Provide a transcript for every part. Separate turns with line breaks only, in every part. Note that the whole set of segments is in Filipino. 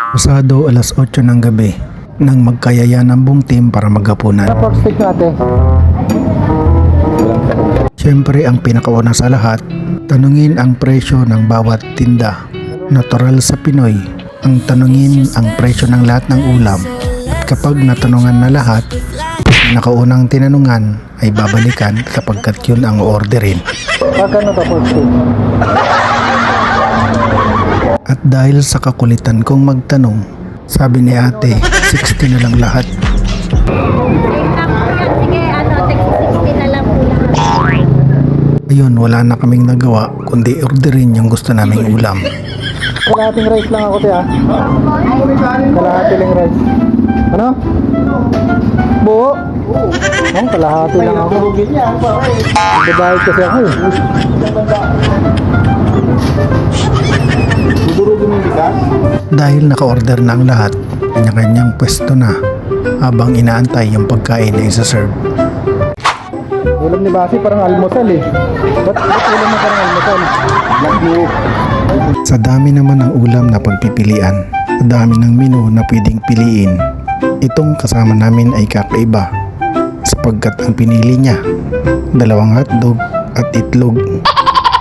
Pasado alas 8 ng gabi nang magkayaya ng buong team para maghapunan.
Pork steak natin.
Siyempre ang pinakauna sa lahat, tanungin ang presyo ng bawat tinda. Natural sa Pinoy, ang tanungin ang presyo ng lahat ng ulam. At kapag natanungan na lahat, nakaunang tinanungan ay babalikan sapagkat yun ang orderin.
Magkano to pork steak?
At dahil sa kakulitan kong magtanong, sabi ni ate, 60 na lang lahat.
Sige, text 60 na lang po lahat.
Ayun, wala na kaming nagawa kundi orderin yung gusto naming ulam.
Kalahating rice lang ako tiya. Kalahati lang rice. Ano? Buo? Kalahati lang ako. Babayad kasi ako eh.
Dahil naka-order na ang lahat, kanya-kanyang pwesto na habang inaantay yung pagkain na isa-serve.
Ulam ni Basi parang almusal eh. Ba't ulam na parang almusal?
Sa dami naman ng ulam na pagpipilian, sa dami ng menu na pwedeng piliin, itong kasama namin ay kakaiba sapagkat ang pinili niya, 2 hotdog at itlog.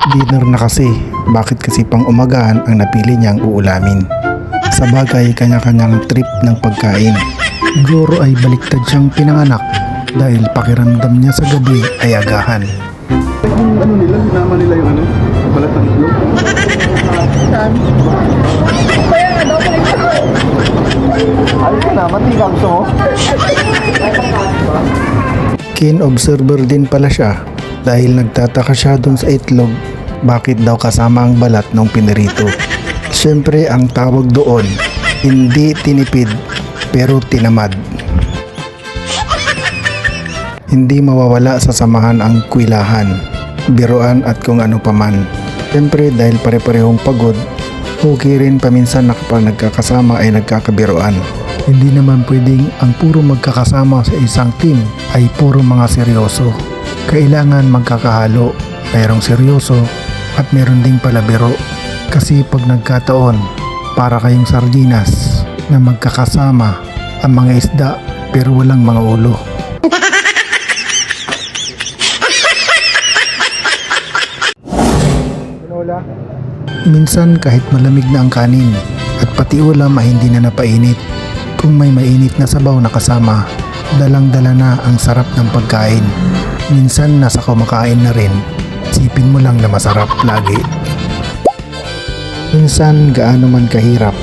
Dinner na kasi, bakit kasi pang umagahan ang napili niyang uulamin. Sa bagay, kanya-kanyang trip ng pagkain. Siguro ay baliktad siyang pinanganak dahil pakiramdam niya sa gabi ay agahan.
Ano nila? Sinama nila yung ano? Balat ng itlog?
Ayos ka na, matikang gusto mo?
Keen observer din pala siya dahil nagtataka siya dun sa itlog bakit daw kasama ang balat ng pinirito. Siyempre ang tawag doon, hindi tinipid pero tinamad. Hindi mawawala sa samahan ang kwilahan, biruan at kung ano paman. Siyempre dahil pare-parehong pagod, okay rin paminsan na kapag nagkakasama ay nagkakabiruan. Hindi naman pwedeng ang puro magkakasama sa isang team ay puro mga seryoso. Kailangan magkakahalo, mayroong seryoso at meron ding palabiro. Kasi pag nagkataon, para kayong sardinas na magkakasama ang mga isda pero walang mga ulo.
Tinola?
Minsan kahit malamig na ang kanin at pati ulam ay hindi na napainit. Kung may mainit na sabaw na kasama, dalang-dala na ang sarap ng pagkain. Minsan nasa kumakain na rin, sipin mo lang na masarap lagi. Minsan gaano man kahirap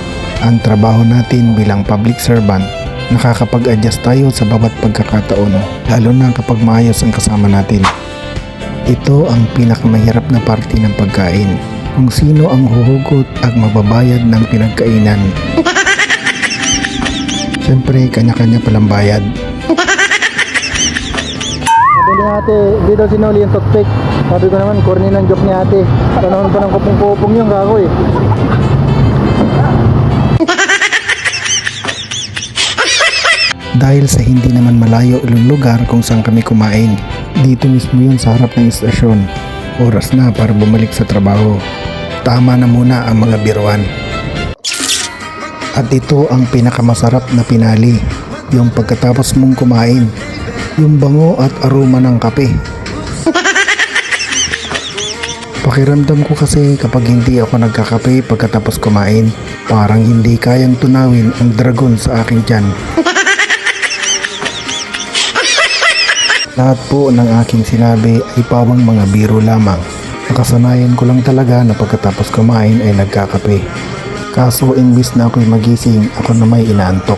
ang trabaho natin bilang public servant, nakakapag-adjust tayo sa bawat pagkakataon, lalo na kapag maayos ang kasama natin. Ito ang pinakamahirap na parte ng pagkain, kung sino ang huhugot at mababayad ng pinagkainan. Siyempre, kanya-kanya palang bayad.
Sabi ni ate, hindi daw sinuli yung toothpick. Sabi ko naman, corny ng joke ni ate. Panahon pa ng kupong-kupong yung kako eh.
Dahil sa hindi naman malayo yung lugar kung saan kami kumain, dito mismo yun sa harap ng istasyon. Oras na para bumalik sa trabaho. Tama na muna ang mga biruan. At ito ang pinakamasarap na pinali, yung pagkatapos mong kumain, yung bango at aroma ng kape. Pakiramdam ko kasi kapag hindi ako nagkakape pagkatapos kumain, parang hindi kayang tunawin ang dragon sa aking tiyan. Lahat po ng aking sinabi ay pawang mga biro lamang. Nakasanayan ko lang talaga na pagkatapos kumain ay nagkakape. Kaso imbis na ako'y magising, ako na may inaantok.